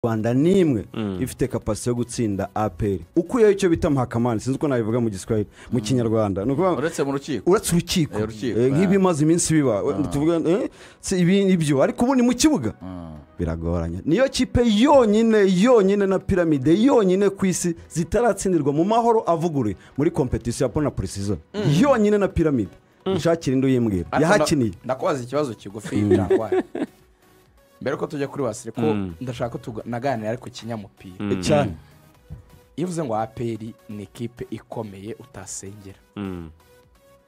Rwanda nimwe ifite capacity yo gutsinda APR ukuye icyo bita Mahakamani sinzi ko nabivuga mu Giswahili mu Kinyarwanda nuko uretse mu rukiko nk'ibimaze iminsi biba tuvuga ibyo ariko ubu ni mu kibuga biragoranye niyo kipe yonyine na Pyramide yonyine ku isi zitaratsindirwa mu mahoro avugure muri competition ya Pona Precision yonyine na Pyramide nshakira indo yimbwira yahakiniye ndakubaza ikibazo kigufi cyangwa mbere ko tujya kuri Wasire ko ndashaka tunaganira ariko kinyamupira cyane ivuze ngo APR ni equipe ikomeye utasengera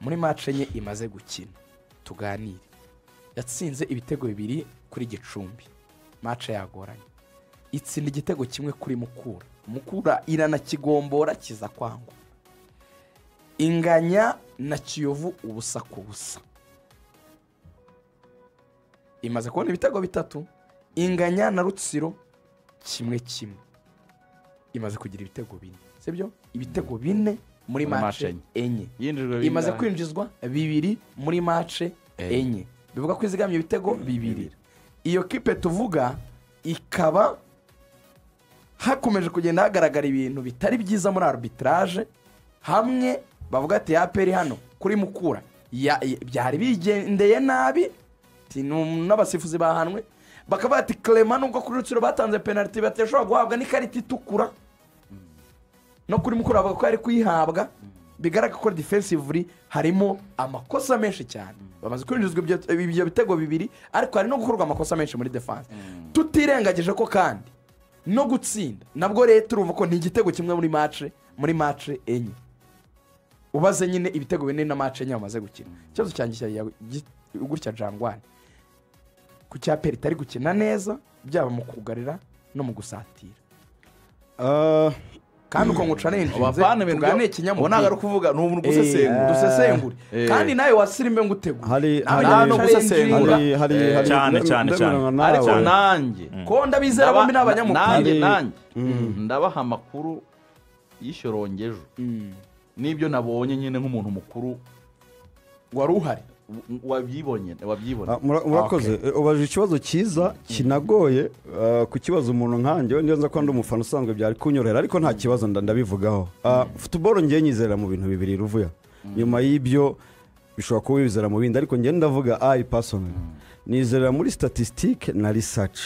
muri match enye imaze gukina tuganire yatsinze ibitego 2 kuri Gicumbi match yagoranye itsinda igitego kimwe kuri Mukura irana kigombora kiza kwangwa inganya na Kiyovu ubusa ku busa imaze kubona ibitego 3 inganya na Rutsiro kimwe imaze kugira ibitego 4 sibyo ibitego 4 muri match enye imaze kwinjizwa 2 muri match enye bivuga ko izigamye ibitego 2 iyo kipe tuvuga ikaba hakomeje kugenda hagaragara ibintu bitari byiza muri arbitrage hamwe bavuga ati APR hano kuri Mukura byari bigendeye nabi n'abasifuzi bahanwe bakaba ati Clement nubwo kuri Rutsiro batanze penalty bateshobora guhabwa n'ikarita itukura no kuri Mukura bavuga ko ari kuyihabwa bigaragara ko defensively harimo amakosa menshi cyane bamaze kwinjizwa ibyo bitego 2 ariko hari no gukorwa amakosa menshi muri defense tutirengagije ko kandi no gutsinda nabwo leta urumva ko ni igitego kimwe muri match enye ubaze nyine ibitego 4 na match enye bamaze gukina cyazo cyangisha gutya Jangwane ku cyaperi tari gukina neza byaba mu kugarira no mu gusatira kandi uko ngucanenje tugane ikinyamupira unaga ari kuvuga n'umuntu gusesengura kandi nawe wasirime ngutegura no gusesengura cyane ariko nanjye ko ndabizera bombi n'abanyamupira ndabaha amakuru y'ishorongejo nibyo nabonye nyine nk'umuntu mukuru wari uhari wabyibonye murakoze ubaje ikibazo cyiza kinagoye ku kibazo umuntu nkanjye ndiyo nza ko ndi umufana usanzwe byari kunyorohera ariko nta kibazo ndabivugaho football ngiye nyizera mu bintu bibiri ruvuya nyuma y'ibyo bishobora kuba wizera mu bindi ariko ngiye ndavuga personally nizera muri statistique na research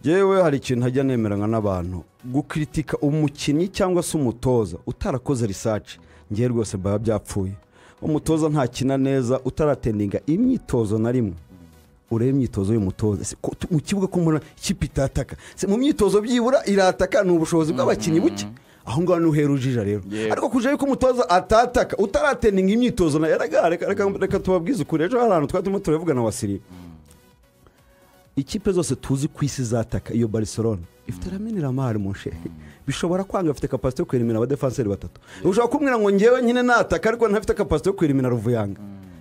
yewe hari ikintu hajya nemeranya n'abantu gukritika umukinnyi cyangwa se umutoza utarakoze research ngiye rwose baba byapfuye umutoza ntakina neza utaratendinga imyitozo na rimwe urebe imyitozo y'umutoza mu kibuga ko mbona ikipe itataka mu myitozo byibura irataka ni ubushobozi bw'abakinnyi buke aho ngaho nuhera ujija rero ariko kuje yuko umutoza atataka utaratendinga imyitozo na reka tubabwize ukuri ejo hari ahantu twatuma turavuga na Wasiri ikipe zose tuzi ku isi zataka iyo Barcelona ifite Lamine Yamal mu nshe bishobora kwanga afite capacity yo kwirimina abadefenseri batatu ushaka kumwira ngo ngewe nyine nataka ariko ntafite capacity yo kwirimina Ruvuyanga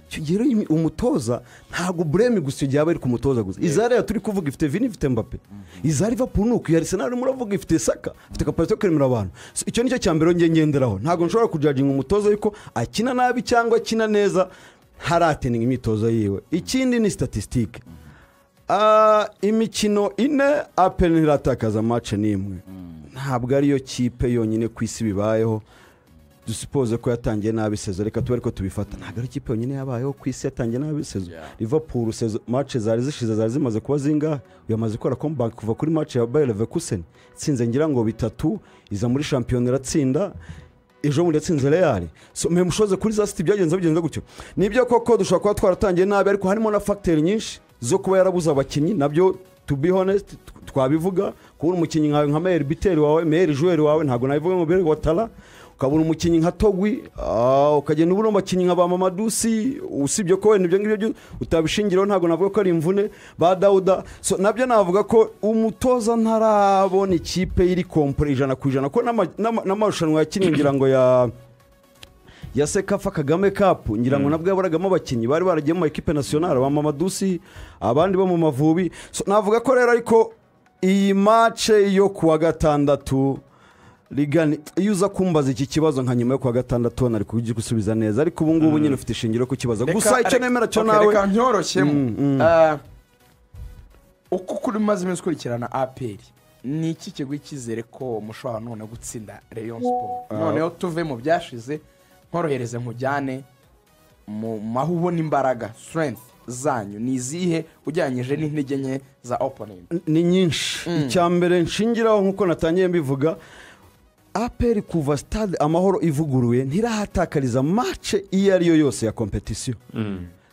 cyo gero umutoza ntago Bremi gusa igihe aba ari ku mutoza gusa izare turi kuvuga ifite Vini ifite Mbappe izare Liverpool nuko ya Arsenal muravuga ifite Saka ifite capacity yo kwirimina abantu icyo nicyo cyambere ngenderaho ntago nshobora kujudging umutoza yuko akina nabi cyangwa akina neza harateninga imitozo yiwe ikindi ni statistique imikino 4 APR iratakaza match nimwe ntabwo ariyo kipe yonyine ku isi bibayeho dusuppose ko yatangiye nabi sezo reka tubere ko tubifata ntabwo ari kipe yonyine yabayeho ku isi yatangiye nabi sezo Liverpool sezo match zari zishize zari zimaze kuba zinga yamaze gukora comeback kuva kuri match ya Bayer Leverkusen tsinze ngira ngo 3 iza muri championnat iratsinda ejo muri yatsinze Real so me mushoze kuri za City byagenze gutyo nibyo koko dushobora kuba twaratangiye nabi ariko harimo na factor nyinshi zo kuba yarabuza abakinnyi nabyo to be honest twabivuga kubona umukinnyi nka Meyer Biteri wawe Meyer Joueur wawe ntago nabivuga ngo bere Watara ukabona umukinnyi nka Togwi ukagenda ubona umukinnyi nka ba Mamadusi usibye ko wenda ibyo ngibyo utabishingiraho ntago navuga ko ari imvune ba Dauda so nabyo navuga ko umutoza ntarabona ikipe iri complete 100% ko n'amarushanwa yakiningira ngo ya Sekafa Kagame Cup ngira ngo nabwo yaboragamo abakinnyi bari baragiye mu equipe nationale ba Mamadusi abandi bo mu Mavubi so navuga ko rero ariko iyi match yo kuwa gatandatu Ligani yuza kumbaza iki kibazo nka nyuma yo kuwa gatandatu nari kugisubiza neza ariko ubu ngubu nyine ufite ishingiro ku kibazo gusa icyo nemera cyo nawe reka nyoroshyemo uko kuri maze iminsi kurikirana APR ni iki kiguha icyizere ko mushobora none gutsinda Rayon Sport noneho tuve mu byashize nkorohereze nkujyane mu maho ubona imbaraga strength zanyu ni izihe ujyanyije n'intege nke za opponent? ni nyinshi. icya mbere nshingiraho nk'uko natangiye mbivuga, APR kuva stade Amahoro ivuguruye ntirahatakariza match iyo ari yo yose ya competition.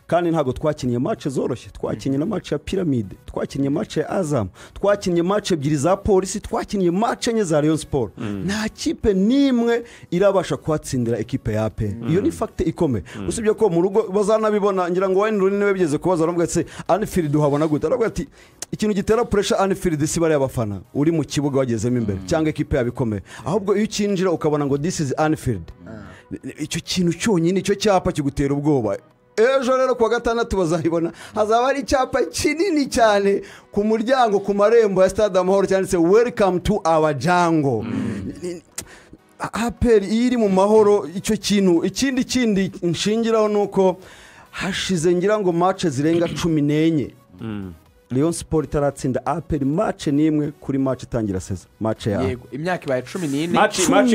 kandi ntabwo twakinnye match zoroshye, twakinnye na match ya Pyramide, twakinnye match ya Azam, twakinnye match ebyiri za Polisi, twakinnye match enye za Rayon Sport. nta kipe nimwe irabasha kuhatsindira ekipe ya APR. iyo ni fact ikomeye. usibye ko mu rugo bazanabibona, ngira ngo Wayne Rooney niwe bigeze kubaza aravuga ati Anfield uhabona gute, aravuga ati ikintu gitera pressure Anfield si bari abafana uri mu kibuga wagezemo imbere cyangwa ekipe yabikomeye, ahubwo iyo ukinjira ukabona ngo this is Anfield, icyo kintu cyonyine icyo cyapa kigutera ubwoba. ejo rero kuwa gatandatu bazahibona, hazaba hari icyapa kinini cyane ku muryango ku marembo ya stade Amahoro cyanditse welcome to our jungle. APR iri mu mahoro. icyo kintu ikindi nshingiraho nuko hashize ngira ngo match zirenga 14 Rayon Sport itaratsinda APR match nimwe kuri match itangira season. match ya yego imyaka ibaye 14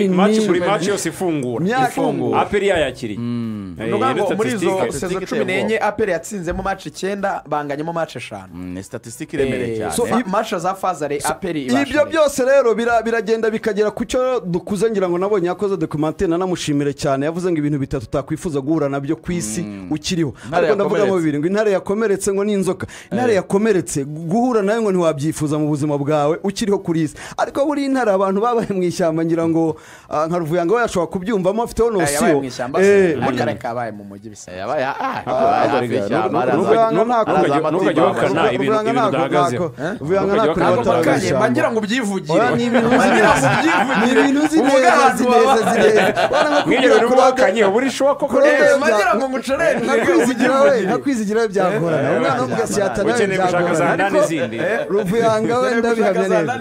match buri match yose ifungura APR yayakiriye. Nugango muri zo season 14 APR yatsinzemo match 9 banganyemo match 5. ni statistique iremereye cyane. So match za Fazare APR ibasha. Ibyo byose rero biragenda bikagera ku cyo dukuze, ngira ngo nabonye yakoze documentaire nanamushimire cyane, yavuze ngo ibintu bitatu takwifuza guhura nabyo kwisi ukiriho. Ariko ndavuga mu bibiri ngo intare yakomeretse ngo n'inzoka. Intare yakomeretse guhura nayo ngo ntiwabyifuza mu buzima bwawe ukiriho kuri isi. ariko buri intare abantu babaye mu ishyamba, ngira ngo nka Ruvuyanga we yashobora kubyumvamo afite ono siyo. akareka abaye mu mujyi bisa yabaye ngira ngo byivugire ni ibintu zireza mwigero rubakanye buri showa koko ngira ngo mucorere nakwizigira byagorana. umwana w'umugasiyata ukeneye gushaka za ndani zindi Ruvuyanga we ndabihamye neza.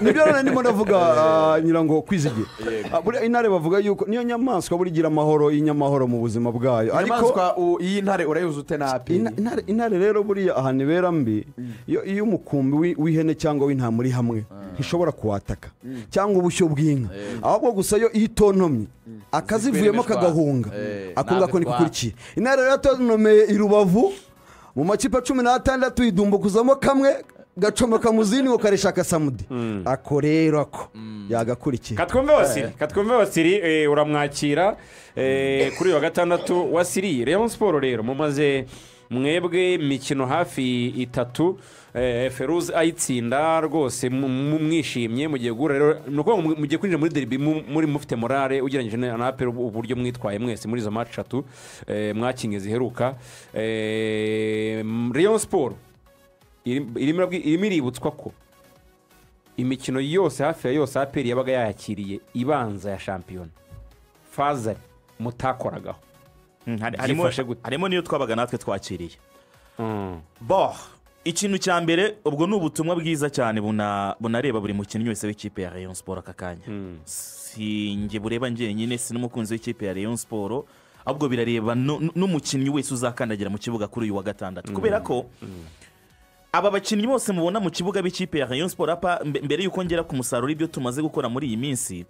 nibyo rero ndimo ndavuga, ngira ngo kwizigira. buri intare bavuga yuko niyo nyamaswa buri gira amahoro, inyamahoro mu buzima bwayo. ariko iyi ntare urayuze ute napi? intare rero buriya ahantu ibera mbi, iyo umukumbi w'ihene cyangwa w'intama uri hamwe ntishobora kuwataka cyangwa ubushyo bw'inka, ahubwo gusa yo itontomye akazivuyemo kagahunga akunga ko nikukurikiye. intare rero yatonomeye i Rubavu mu makipe 16 idumbukuzamo kamwe gacomoka mu zindi ngo kareshaka Samudi. ako rero ako yagakurikiye. katwumve Wasiri uramwakira kuri wa gatandatu. Wasiri, Rayon Sport rero mumaze mwebwe imikino hafi 3 Ferouz ayitsinda rwose mwishimye mugiye gura rero nuko mugiye kwinjira muri derby muri mufite morale ugereranyije na APR uburyo mwitwaye mwese muri zo match 3 mwakinge ziheruka. Rayon Sport irimo iributswa ko imikino yose hafi ya yose APR yabaga yayakiriye ibanza ya shampiyona Fazare mutakoragaho. harimo niyo twabaga natwe twakiriye. ikintu cya mbere ubwo ni ubutumwa bwiza cyane bunareba buri mukinnyi wese w'ikipe ya Rayon Sport aka kanya. si nge bureba njyenyine, si n'umukunzi w'ikipe ya Rayon Sport, ahubwo birareba n'umukinnyi wese uzakandagira mu kibuga kuri uyu wa gatandatu. kubera ko aba bakinnyi bose mubona mu kibuga b'ikipe ya Rayon Sport mbere yuko ngera ku musaruro ibyo tumaze gukora muri iyi minsi,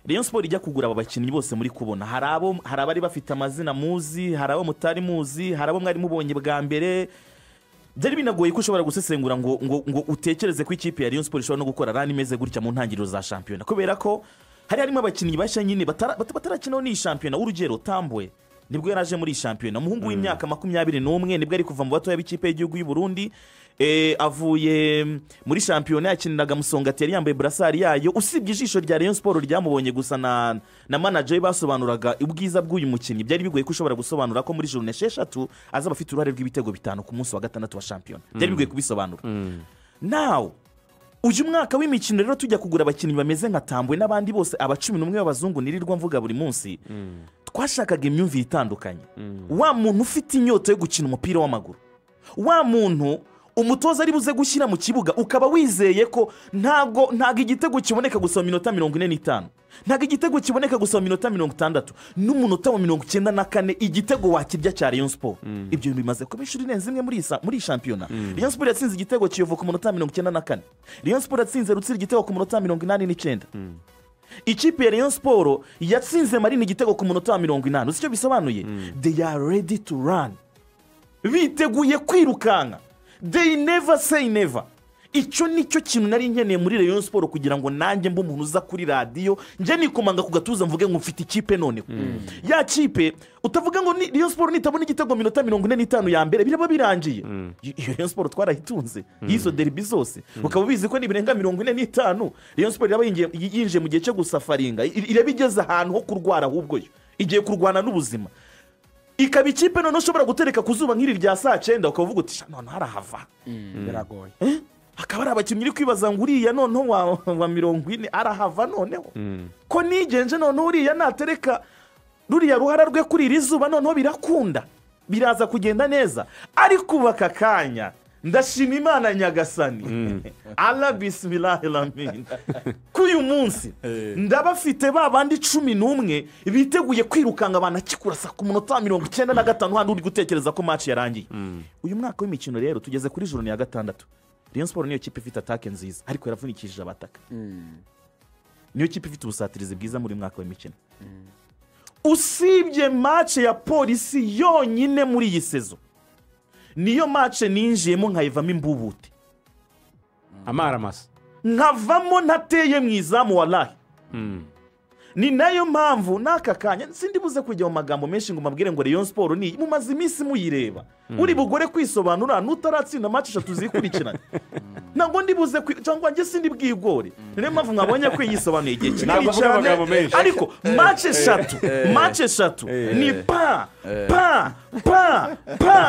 Rayon Sport ijya kugura aba bakinnyi bose muri kubona, hari abari bafite amazina muzi, hari abo mutari muzi, hari abo mwari mubonye bwa mbere. byari binagoye ko ushobora gusesengura ngo utekereze ko ikipe ya Rayon Sport ishobora no gukora rani imeze gutya mu ntangiriro za shampiyona, kubera ko harimo abakinnyi bashya nyine batarakinaho ni shampiyona. urugero Tambwe nibwo yaraje muri shampiyona, umuhungu w'imyaka 21 nibwo ari kuva mu batoya b'ikipe y'igihugu y'u Burundi. avuye muri shampiyona yakiniraga Musongati, yari yambaye brassard yayo. usibye ijisho rya Rayon Sport ryamubonye gusa na manager basobanuraga ubwiza bw'uyu mukinnyi, byari bigoye ko ushobora gusobanura ko muri journée 6 azaba afite uruhare rw'ibitego 5 ku munsi wa gatandatu wa shampiyona. byari bigoye kubisobanura. now uyu mwaka w'imikino rero tujya kugura abakinnyi bameze nka Tambwe n'abandi bose aba 11 b'abazungu nirirwa mvuga buri munsi. twashakaga imyumvire itandukanye. wa muntu ufite inyota yo gukina umupira w'amaguru, wa muntu umutoza ari buze gushyira mu kibuga ukaba wizeye ko ntabwo igitego kiboneka gusa mu minota 45, ntabwo igitego kiboneka gusa mu minota 60, n'umunota wa 94 igitego wakirya cya Rayon Sport. Ibyo bimaze kuba inshuro irenze imwe muri shampiyona. Rayon Sport yatsinze igitego Kiyovu ku munota 94, Rayon Sport yatsinze Rutsiro igitego ku munota 89. Ikipe ya Rayon Sport yatsinze Marine igitego ku munota 80. Uzi icyo bisobanuye? They are ready to run, biteguye kwirukanka. They never say never. Icyo nicyo kintu nari nkeneye muri Rayon Sport kugira ngo nanjye mbe umuntu uza kuri radio nje nikomanga ku gatuza mvuge ngo mfite ikipe none. Ya kipe utavuga ngo Rayon Sport nitabona igitego minota 45 ya mbere biraba birangiye. Iyo Rayon Sport twarahitunze yizo derby zose ukaba bizi ko nibirenga 45 Rayon Sport yaba yinje mu gihe cyo gusafaringa irabigeza ahantu ho kurwara ahubwo igiye kurwana n'ubuzima. Ikaba ikipe none ushobora gutereka kuzuba nk'iri rya saa 9 ukavuga uti none harahava biragoye. Akaba ari abakinnyi uri kwibaza ngo uriya noneho wa 40 arahava noneho ko nigenje noneho uriya natereka ruriya ruhara rwe kuri iri zuba noneho birakunda biraza kugenda neza. ariko ubaka kanya ndashima Imana Nyagasani Allah bismillahirrahmanirrahim kuyu munsi ndabafite babandi 11 biteguye kwirukanga banakikurasa ku munota 95 handi uri gutekereza ko match yarangiye. Uyu mwaka w'imikino rero tugeze kuri joro ya 6. Rayon Sport niyo kipe ifite attaque nziza ariko yaravunikishije abataka. Niyo kipe ifite ubusatirizi bwiza muri mwaka w'imikino. Usibye match ya Polisi yonyine muri iyi sezo niyo match ninjiyemo nkayivamo imbubute amaramasa nkavamo ntateye mu izamu wallahi. Ni nayo mpamvu naka kanya sindi buze kujya mu magambo menshi ngo mabwire ngo Rayon Sport ni mumaze iminsi muyireba uri bugore kwisobanura nutaratsinda match 3 zikurikirana ntabwo ndi buze cyangwa nge sindi bwigore. Niyo mpamvu mwabonye ko yisobanuye igihe kinini cyane ariko match 3 ni pa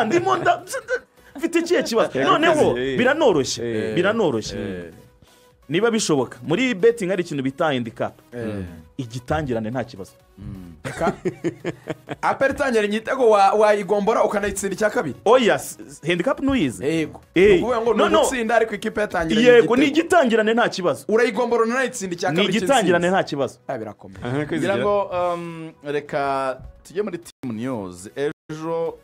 ndimo mfite ikihe kibazo noneho biranoroshye niba bishoboka muri betting ari ikintu bita handicap igitangirane nta kibazo. Apertangire igitego wayigombora ukanayitsinda icya kabiri. Yes, handicap nuyize. Yego. Kuvuga ngo n'utsinda ariko ikipe yatangira yego ni igitangirane nta kibazo. Urayigombora unayitsinda icya kabiri. Ni igitangirane nta kibazo. Birakomeye. Ngira ngo reka tujye muri team news. Ejo